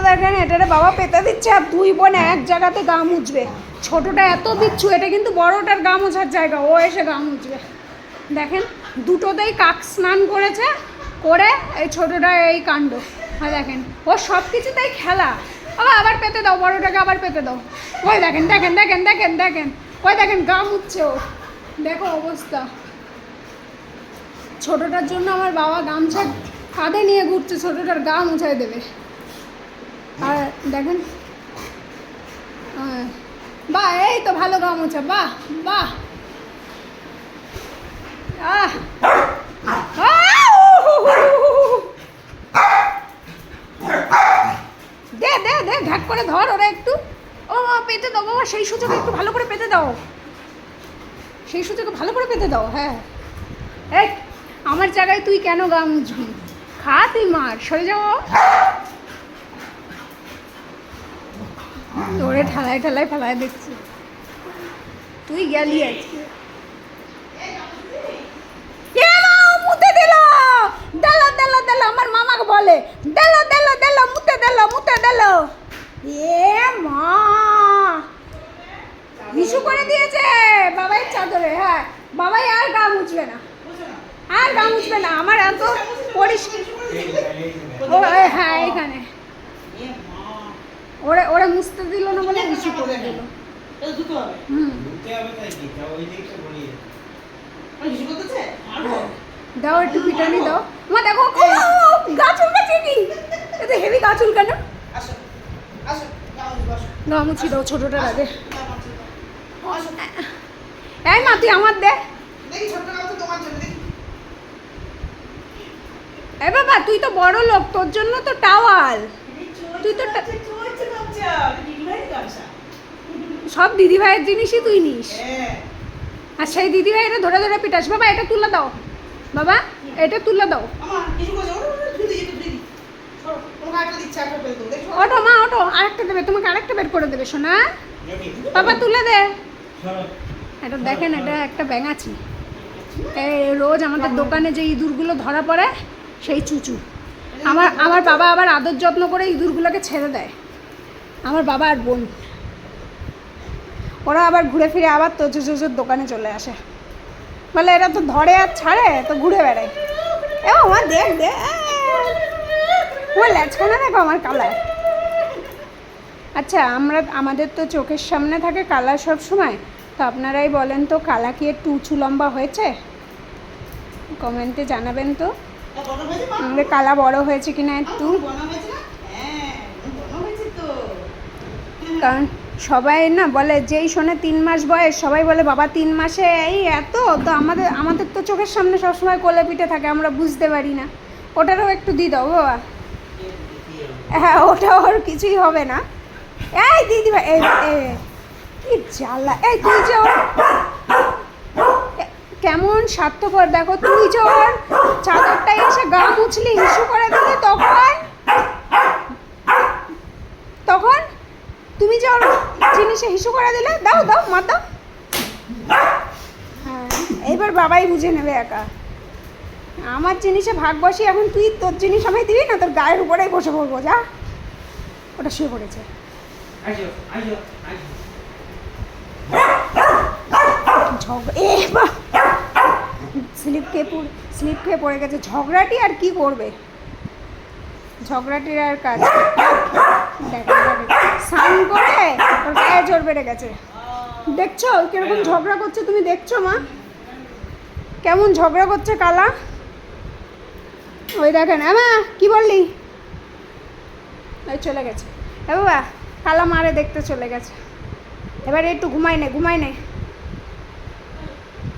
দেখেন এটারে বাবা পেতে দিচ্ছে আর দুই বোন এক জায়গাতে গা মুছবে। ছোটোটা এত বিচ্ছু, এটা কিন্তু বড়টার গা মোছার জায়গা, ও এসে গা মুছবে। দেখেন দুটোতেই কাক স্নান করেছে, করে এই ছোটোটা এই কাণ্ড। আর দেখেন ও সব কিছুতেই খেলা। আবার পেতে দাও, বড়টাকে আবার পেতে দাও। ওই দেখেন দেখেন দেখেন দেখেন দেখেন, ওই দেখেন গা মুছছে ও, দেখো অবস্থা। ছোটোটার জন্য আমার বাবা গামছা কাঁধে নিয়ে ঘুরছে, ছোটোটার গা মুছাই দেবে। আর দেখেন বাহ, এই তো ভালো গা মোছা, বাহ বাহ। দে দে দে, ঘাট করে ধর ওরা একটু। ও পেতে দাও বাবা, সেই সুযোগে একটু ভালো করে পেতে দাও, সেই সুযোগে ভালো করে পেতে দাও। হ্যাঁ এই আমার জায়গায় তুই কেন গা মুছবি? খা তুই মার, সরে যাও। ওরে ঠেলায় ঠেলায় ফেলায় দেখছি, তুই গেলি আজকে। মুতে দিল, দিল দিল দিল, আমার মামাকে বলে দিল দিল দিল, মুতে দিল মুতে দিল। এ মা, হিসু করে দিয়েছে বাবাই চাদরে। হ্যাঁ বাবাই আর গা মুছবে না, আর গা মুছবে না। আমার এত পরিষ্কার, হ্যাঁ এখানে ওরা ওরা মুছতে দিল না বলে হিসু করে দিল। দাও একটু পিটানি দাও মা। দেখো গা চুলকাচ্ছে কি, এত হেভি গা চুলকানো। গা মুছি দাও ছোটটার আগে। এই মা তুই আমার দে। এ বাবা তুই তো বড় লোক, তোর জন্য তো টাওয়াল। তুই তো সব দিদি ভাইয়ের জিনিসই তুই নিস, আর সেই দিদি ভাই এটা ধরে ধরে পিটাস। বাবা এটা তুলে দাও, বাবা এটা তুলে দাও। ওটো মা ওটো, আরেকটা দেবে তোমাকে, আরেকটা বের করে দেবে সোনা। বাবা তুলে দে এটা। দেখেন এটা একটা ব্যাঙাচি, এই রোজ আমাদের দোকানে যে ইঁদুরগুলো ধরা পড়ে সেই চুচু। আমার বাবা আবার আদর যত্ন করে ইঁদুরগুলোকে ছেড়ে দেয়, আমার বাবা আর বোন। ওরা আবার ঘুরে ফিরে আবার তোজোর দোকানে চলে আসে, বলে এরা তো ধরে আর ছাড়ে, তো ঘুরে বেড়ায়। এ আমার দেখ দে, ও ল্যাচখানা দেখো আমার কালার। আচ্ছা আমাদের তো চোখের সামনে থাকে কালার সব সময়, তো আপনারাই বলেন তো কালা কি একটু উঁচু লম্বা হয়েছে? কমেন্টে জানাবেন তো আমাদের কালা বড় হয়েছে কিনা একটু। কারণ সবাই না বলে, যেই শোনে 3 মাস বয়স সবাই বলে বাবা 3 মাসে এই এত। তো আমাদের তো চোখের সামনে সবসময় কোলে পিঠে থাকে, আমরা বুঝতে পারি না। ওটারও একটু দিয়ে দাও বাবা। হ্যাঁ ওটা ওর কিছুই হবে না। এই দিদি ভাই কি জ্বালা। এই তুই যে ওর কেমন স্বার্থপর, দেখো তুই যে ওর চাদরটাই এসে গা মুছলি, হিসু করে দিলি, তখন তুমি যে ওর জিনিসে হিসু করে দিলে। দাও দাও মা দাও। হ্যাঁ এইবার বাবাই বুঝে নেবে একা। আমার জিনিসে ভাগ বসি, এখন তুই তোর জিনিস আমায় দিবি না, তোর গায়ের উপরেই বসে পড়বো। যা, ওটা শুয়ে পড়েছে। স্লিপ খেয়ে পড়ে গেছে। ঝগড়াটি আর কি করবে, ঝগড়াটির আর কাজ। স্নান করে ওর গায়ে জোর বেড়ে গেছে। দেখছো কিরকম ঝগড়া করছে, তুমি দেখছো মা কেমন ঝগড়া করছে কালা। ওই দেখেন মা কি বললি, ওই চলে গেছে। এ বাবা কালা মারে দেখতে চলে গেছে। এবারে একটু ঘুমাই নে।